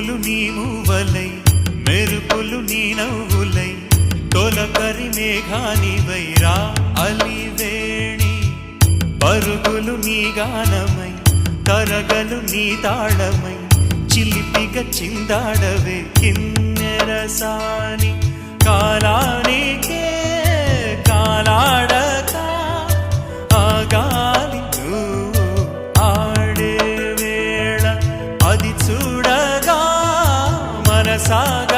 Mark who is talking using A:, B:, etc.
A: ఉరుములు నీ మూవలై మెరుపులు నీ నవ్వులై తొలకరి మేఘానివై రా అలివేణి పరుగులు నీ గానమై తరగలు నీ తాళమై చిలిపిగా చిందాడవే కిన్నెరసాని కాలానికే కాలాడక ఆగాలి నువ్వు ఆడే వేళ అది చూడగా మనసాగ